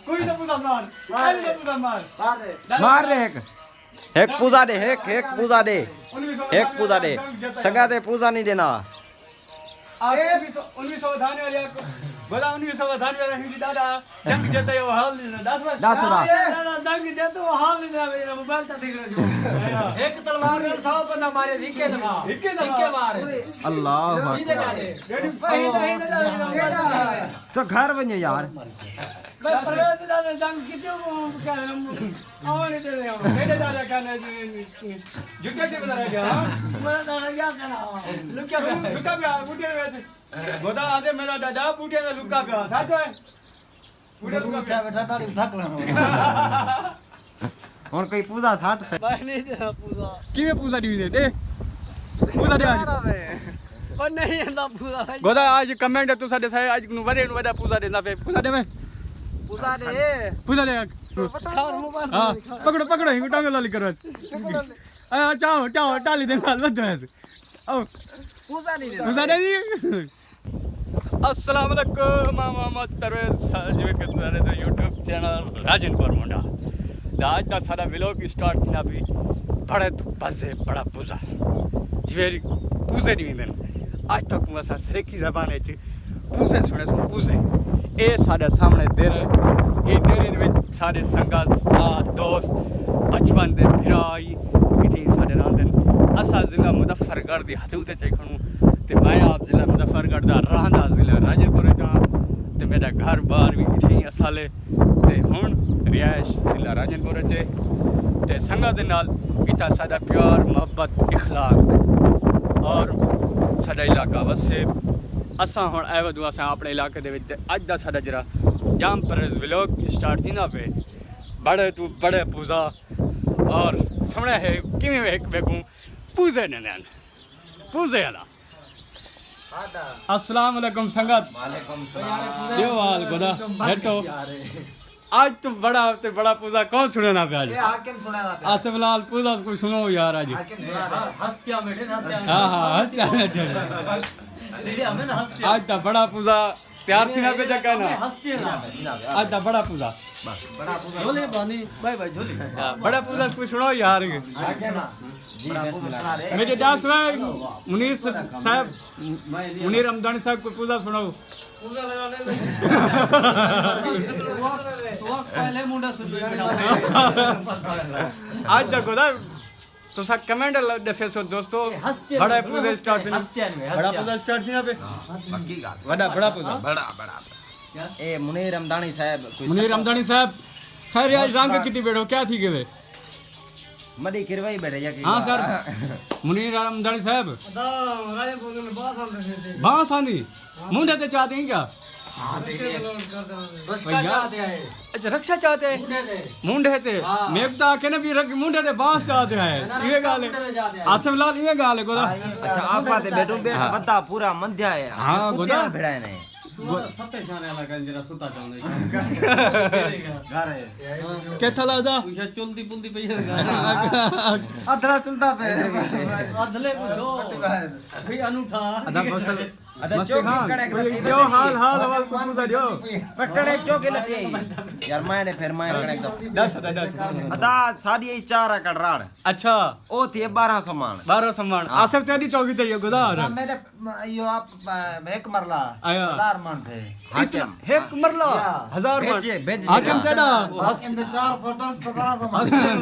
कोई तो पूजा मार मार रे एक पूजा दे एक पूजा दे संगा दे पूजा नहीं देना 1900 धान वाले बोला 1900 धान वाले हिंदी दादा जंग जेते वो हाल नहीं 10 जंग जेते वो हाल नहीं मेरा मोबाइल चा ठीक रहो एक तलवार में 100 बंदा मारे हिक्के मारे अल्लाह तो घर बने यार मैं परवेज दादा जंग किते वो क्या आवाने दे रहे हो मेरे दादा का ने जुटे से बता रहा क्या मेरा दादा क्या करा लुका पे बूटे में गोदा आदे मेरा दादा बूटे में लुका पे साथ है बूटे लुका पे बैठा ताड़ी थक ला और कोई पूजा था तो नहीं देना पूजा किवे पूजा दी दे पूजा दे आज पर नहीं है पूजा गोदा आज कमेंट तू साडे साहे आज नु वरे नु वदा पूजा देना पे पूजा दे मैं पूजा दे हां पकड़ो हिंग टांग लाली करो चाओ टाली दे माल बद है ओ पूजा नहीं दे अस्सलाम वालेकुम मोहम्मद परवेज साजिब के सारे तो YouTube चैनल राजन परमोंडा आज का सारा व्लॉग स्टार्ट थी ना भी बड़े तो बसे बड़ा पूजा जिवेरी पूजे नहीं वेंदन आज तक मुआ सा सरे की ज़बान है पूजे सुने पूजे ए साडे सामने देर ए देरे दे विच साडे संगा साथ दोस्त बचपन दे भिराई इठी साडे रांदन असा जिला मुजफ्फरगढ़ दी हदूद ते खणू ते मैं आप जिला मुजफ्फरगढ़ दा रहंदा जिला राजपुर चा ते मेरा घर बार भी इठी असाले ते हुन रिहाइश जिला राजपुर चे ते संगा दे नाल इता साडा प्यार मोहब्बत इखलाक और साडा इलाका वसे असा हुन आए वदू असा अपने इलाके दे विच अज दा साडा जरा जाम परवेज व्लॉग स्टार्ट थी ना पे बड़े तू बड़े पूजा और सुने है किवें एक बेगू पूजे ने पूजे वाला अस्सलाम वालेकुम संगत वालेकुम सलाम यो हाल गोदा बैठो आज तो बड़ा पूजा कौन सुने ना पे आज हाकिम सुना था आसिफ लाल पूजा कोई सुनो यार आज हस्तिया बैठे ना हां हस्तिया बैठे हमें ना हस्तिया आज तो बड़ा पूजा तैयार थी ना पे जगह ना आज तो बड़ा पूजा झोले बांधी भाई झोले बड़ा पूजा कोई सुनो यार मेरे दास भाई मुनीर साहब मुनीर रमदानी साहब कोई पूजा सुनाओ पूजा लगाने तो पहले मुंडा सुन आज तक होता तो सब कमेंट दसे सो दोस्तों बड़ा पूजा स्टार्ट थी बड़ा पूजा स्टार्ट थी ना पे पक्की बात बड़ा पूजा बड़ा ए मुनीर रमदानी साहब खैर आज रंग कितनी बैठो क्या थी गए मडी किरवाई बैठे या हाँ सर मुनीर रमदानी साहब बांस आंधी मुंडे ते चाहते हैं क्या रक्षा चाहते हैं अच्छा रक्षा चाहते हैं मुंडे ते मेघता के ना भी मुंडे ते बांस चाहते हैं ये गाल है आसिफ लाल ये गाल है गोदा अच्छा आप बात बैठो बता पूरा मध्य है हाँ गोदा भेड़ा नहीं सत्ते शाने वाला कंजरा सुता चाहते घर है के थला जा पूछा चलती पुलती पे अधरा चलता पे अधले को जो भाई अनूठा अदा बस्तर जो हाल पूछा जो पटड़े चौके लगे यार मैंने फिर मैं कड़े दस अदा साड़ी 4 एकड़ राड़ अच्छा ओ थी 1200 मान आसिफ तेरी चौकी ते गोदा मेरे यो आप एक मरला आया 1000 मान थे हाकिम एक मरला 1000 मान हाकिम से ना हाकिम दे 4 फोटो 1500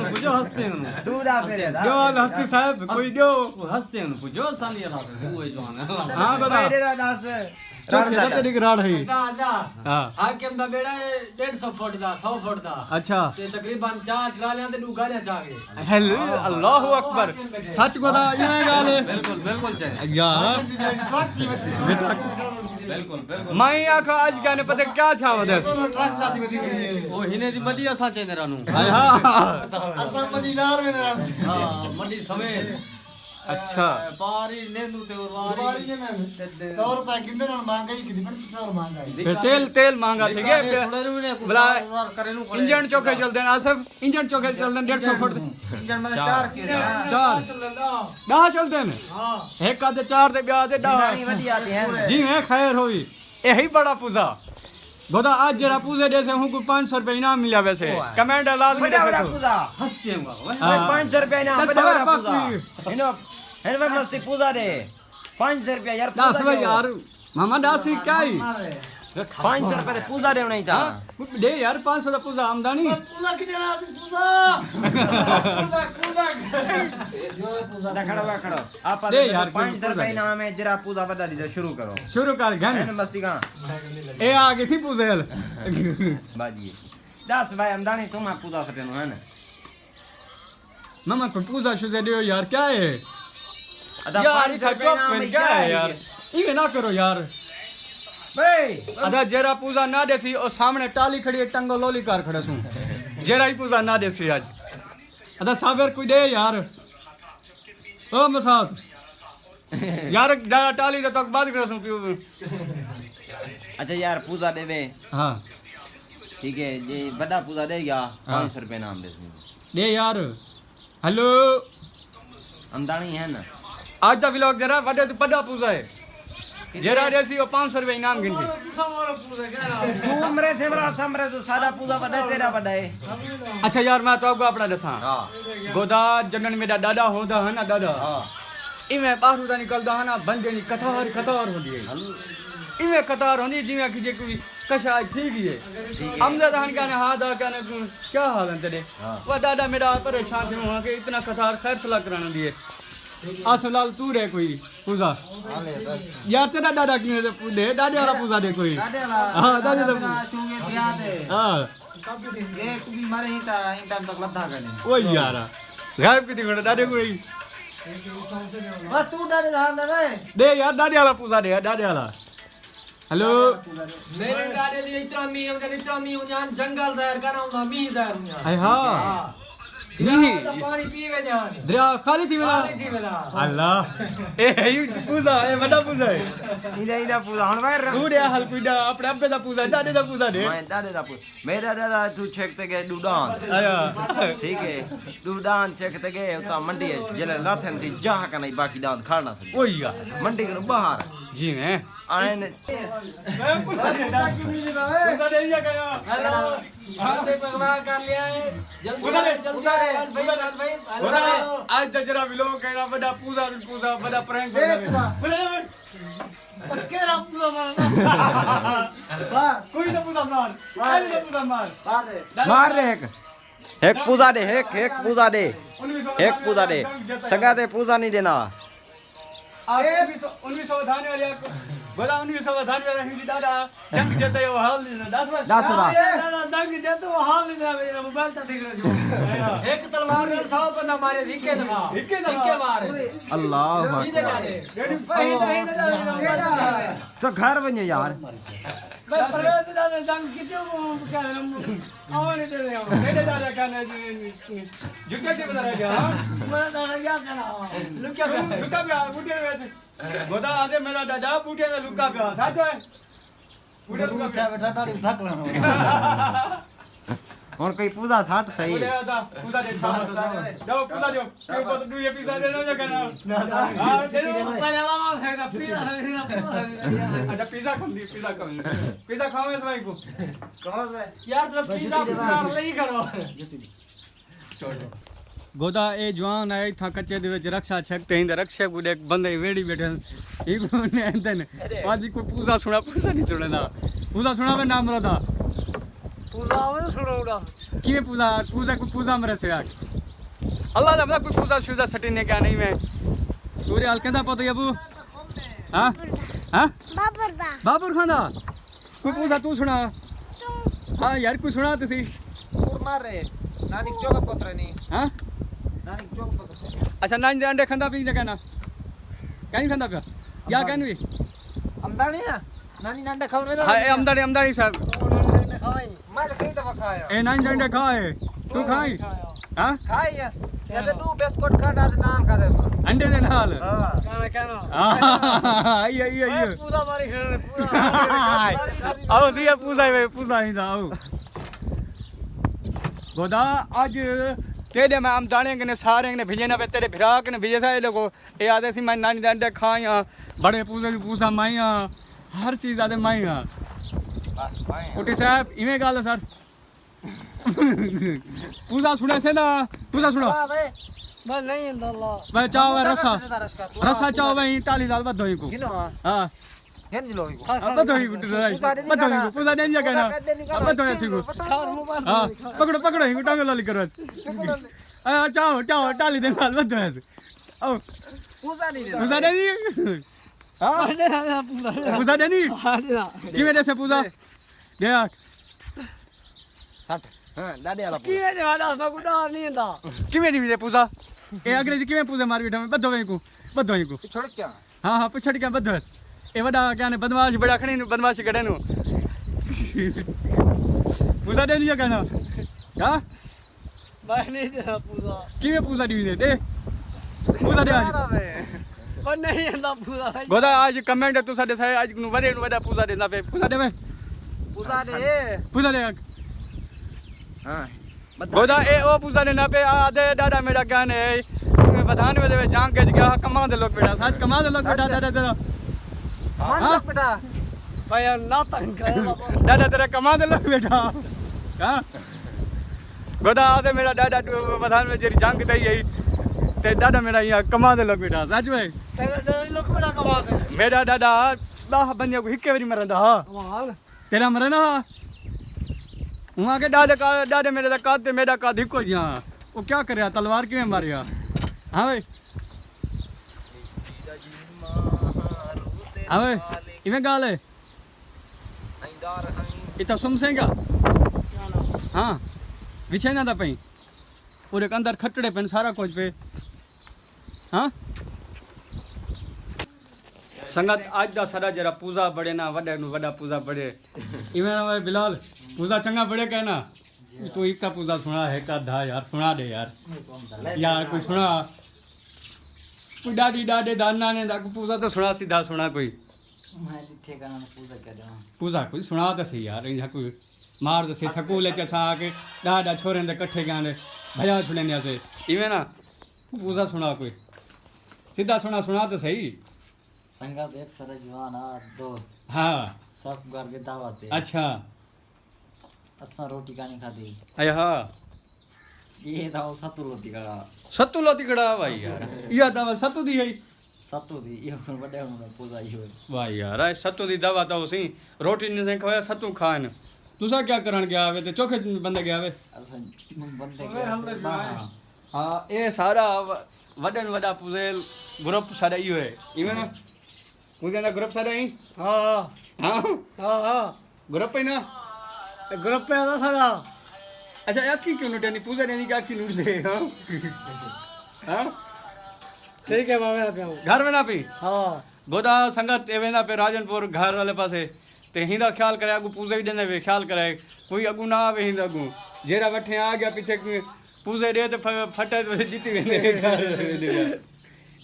मुझे हंसते हैं तू जा से जो हस्ती साहब कोई जो हंसते हैं जो सानी ला हुए जो हां गोदा मेरे दास चौथे तेरी राड़ है दादा हां हाकिम दा बेड़ा 150 फुट दा 100 फुट दा अच्छा ते तकरीबन 4 ट्रालियां ते डूगारियां चा गए हेलो अल्लाहु अकबर सच गोदा ये गाल है बिल्कुल चाहिए यार बिल्कुल मैं आखा आज गाने पता क्या था वदस ओ हिने दी मडी असा चेंदे रानू हां असा मडी नार में रानू हां मडी समेत अच्छा पारी नेंदू ते वारी 100 रुपए किंदे न महंगाई किदी पर कितना महंगाई तेल महंगा थे क्या बोला इंजन चौके चलते हैं आसिफ इंजन चौके चलते हैं 150 फुट इंजन में 4 के 4 डा चलते हैं हां एक आधे 4 ते ब्याह दे डा वधी आते हैं जी मैं खैर होई यही बड़ा पूजा गोदा आज जरा पूजे दे से हूं को 500 रुपए इनाम मिला वैसे कमेंट लाजमी दे बड़ा बड़ा से पूजा हंसते हैं बाबा 500 रुपया ना बस बड़ा बड़ा बाप पूजा इनो मस्ती पूजा दे 500 रुपया यार दास भाई यार मामा दासी क्या ही 500 रुपया दे पूजा दे नहीं था दे यार 500 का पूजा आमदनी पूजा कितने ना पूजा खड़ो खड़ो आप दे यार 500 रुपया इनाम है जरा पूजा बता दीजिए शुरू करो शुरू कर घन इनो मस्ती का ए आगे सी पूजे हल बाजी 10 भाई हमदानी तुम आप पूजा करते हो है ना मामा को पूजा शुजे दे यार क्या है अदा यार 500 रुपया इनाम क्या है यार ये ना करो यार भाई अदा जेरा पूजा ना देसी और सामने टाली खड़ी है टंगो लोली कार खड़ा सू जेरा ही पूजा ना देसी आज अदा सागर कोई दे यार ओ मसाद यार जरा टाली तो बात कर सू पियो अच्छा यार पूजा देवे हां ठीक है ये बड़ा पूजा देगा 500 रुपया इनाम दे यार हेलो हमदानी है ना आज दा व्लॉग जरा वडे तो बड़ा पूजा है जेरा देसी और 500 रुपए इनाम गिनसी तू मरे थे बड़ा समरे तो सादा पूजा बड़ा तेरा बड़ा है अच्छा यार मैं तो आपको अपना दसा हां गोदा जनन मेरा दादा होदा है ना दादा हां इमे बाहर उदा निकलदा है ना बंदे नी कतार होंदी है इमे कतार होंदी जिਵੇਂ कि जे कोई कशा ठीक ही है अमजद हन कहने हां दा कहने क्या हाल है तेरे वो दादा मेरा परेशान थे वहां के इतना कतार खैर सलाह कराने दिए असलाल तू रे कोई पूजा यार तेरा दादा की दे दादे वाला पूजा दे कोई हां दादे तो चूंगे दिया दे हां ये तू भी मारे ही ता इन टाइम तक लद्दा करने ओ यार गायब किती घंटे दादे कोई बस तू डाले धान दे दे यार दादे वाला पूजा दे दादे वाला हेलो मेरे डाले दी इतना मी उन्यान जंगल ज़हर कराऊंगा मी ज़हर उन्यान हाय हां दरिया पानी पीवे जान दरिया खाली थी वेला थी वेला अल्लाह ए ये पूजा ए बड़ा पूजा है इदा पूजा हन भाई तू रे हल कुड़ा अपने अब्बे दा पूजा दादे दा पूजा दे मैं दादे दा पूजा मेरा दादा तू छेकते के डूडान आया ठीक है डूडान छेकते के उता मंडी है जले लाथन सी जहां का नहीं बाकी दांत खाना से ओ यार मंडी के बाहर जी मैं आए ने मैं पूजा दे या गया हेलो हां दे पगवा कर लिया है जल्दी भाई आज तक जरा व्लॉग कहना बड़ा पूजा बड़ा प्रैंक केरा पूरा मारना कोई तो पूजा मार कोई तो पूजा मार मार रे एक पूजा दे एक पूजा दे एक पूजा दे संगा दे पूजा नहीं देना आप 1900 धाने वाले बोला 1900 धाने वाले हिंदी दादा जंग जेते हो हाल नहीं 10 दादा जंग जेतो हाल नहीं मेरा मोबाइल चा देख लो एक तलवार में 100 बंदा मारे धिक्के मारे अल्लाह इधर डाले तो घर बने यार भाई परवेज दादा जंग कितने क्या आवाने दे रहे हो मेरे दादा कहने जुटे से बता रहे हां मेरा दादा क्या करा लुका पे बूटे में गोदा आदे मेरा दादा बूटे में लुका पे साथ है पूरे को क्या बैठा तारी थक लेना और कोई पूजा था तो सही बोले दादा पूजा दे जाओ पूजा दो के को तो ये पिज्जा दे दो कहना हां दे दो पहले वाला है पिज्जा अच्छा पिज्जा खाओ इस भाई को कहां से यार तो पिज्जा कर ले करो गोदा ए जवान आए था कच्चे दे विच रक्षा छकते हिंद रक्षक गुडे एक बंदे वेड़ी बैठे ई ने अंदन आज को पूजा नहीं सुनना पूजा सुना में नाम रहा पूजा आवे सुनो उड़ा की पूजा मरे से यार अल्लाह दा कोई पूजा शुजा सटीने का नहीं मैं तोरे हाल कहदा पतो अबू हां हां बाबर खांदा कोई पूजा तू सुना हां यार कोई सुना तुसी मार रे नानी चौक पत्र नहीं हां नानी चौक पत्र अच्छा नानी दे अंडे खंदा पी कहना कहीं खंदा पे या कहन भी अमदानी है नानी नांडा खाओ हां ए अमदानी साहब मैं तो कई दफा खाया ए नानी अंडे खाए तू खाई हां खाई या तो तू बिस्कुट खा डाल नान खा दे अंडे दे नाल हां कहना आई पूजा मारी खेल पूजा आओ सी पूजा ही था आओ गोदा आज तेरे मैं अमदाने के ने सारे ने भेजे ना तेरे फिराक ने भेजे सा लोगो ए आदे सी मैं नानी दे अंडे खाई बड़े पूजा की पूजा माई हर चीज आदे माई कोटी साहब इवें गाल है सर पूजा सुने से ना पूजा सुनो बस नहीं अल्लाह मैं चाहो है रसा चाहो मैं टाली दाल बद होई को हां हेन जी लोगी बद होई को पूजा नहीं जा कहना बद होई सी को हां पकड़ो पकड़ो ही टांग लाली करो चाहो चाहो टाली दे दाल बद होई ओ पूजा नहीं हां पूजा नहीं किवें दे से पूजा देख हां दादे वाला की है वाला सगुडा नहीं था किवें नहीं दे पूजा ए अंग्रेजी किवें पूजा मार बैठा बद होई को छोड़ क्या हां हां पिछड़ के बद ए वडा क्या ने बदमाश बड़ा खणी नु बदमाशी कढे नु पूजा दे दिया कहना हां भाई नहीं दे पूजा किवें पूजा दी दे पूजा दे आज पर नहीं अल्लाह पूजा गोदा आज कमेंट तू साडे सारे आज नु वडे नु वडा पूजा देना पे पूजा दे हां गोदा ए ओ पूजा देना पे आधे डाडा मेरा ज्ञान है प्रधान में देवे जांग के गया कमा दे लोग बेटा सच कमा दे लोग बेटा दादा तेरा मान लो बेटा भाई ना तंग कर दादा तेरा कमा दे लोग बेटा हां गोदा आधे मेरा डाडा प्रधान में जेरी जांग तई है ते डाडा मेरा यहाँ कमा दे लोग बेटा सच में तेरे लोग बेटा कमा दे मेरा डाडा 10 बंदे को हिक्के वरी मरंदा हां कमाल तेरा मरना वहां के डाडे मेरे दा काते मेरा का हिक्को जिया वो क्या करया तलवार किवें मारिया हां भाई हां भाई इवें गाल है इता सुमसेगा हां विछे ना दा पई पूरे अंदर खटड़े पेन सारा कुछ पे हाँ संगत आज दा सारा जरा पूजा बड़े ना वडे नु वडा पूजा बड़े इवें ना बिलाल पूजा चंगा बड़े कहना तू इतना पूजा सुना है का धा यार सुना दे यार कोई सुना कोई डाडी डाडे दाना ने दा पूजा तो सुना सीधा सुना कोई मैं लिखे का नाम पूजा कर रहा हूं पूजा कोई सुना तो सही यार यहाँ कोई मार तो सही स्कूल च सा के डाडा छोरे दे इकट्ठे गाने भया छुड़े ने से इवें ना पूजा सुना कोई सीधा सुना तो सही संगत एक सारा जवान दोस्त हाँ सब घर के दावत है अच्छा असा रोटी का नहीं खाती अया हाँ ये दाव सत्तू रोटी का सत्तू लोती कड़ा भाई यार या दवा सत्तू दी है सत्तू दी ये बड़े होने पूजा ही हो भाई यार आई सत्तू दी दवा तो सी रोटी नहीं खवाया सत्तू खान तुसा क्या करन गया आवे ते चोखे बंदे गया आवे बंदे हाँ ये सारा वडन वडा पूजेल ग्रुप सारा इयो है इवें ना पूजे ना ग्रुप सारा ही हां हाँ हां ग्रुप है ना ग्रुप पे आता सारा अच्छा यार क्यों नोटे नहीं पूजा नहीं क्या क्यों नोट से हाँ हाँ ठीक है बाबा पे घर में ना पी हां गोदा संगत एवे ना पे राजनपुर घर वाले पासे ते हिंदा ख्याल करे अगू पूजे ही देने वे ख्याल करे कोई अगू ना आवे हिंदा अगू जेरा बैठे आ गया पीछे पूजे दे तो फटे तो जीती वेंदे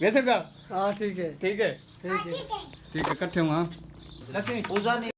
वैसे का हां ठीक है ठीक है इकट्ठे हुआ पूजा नहीं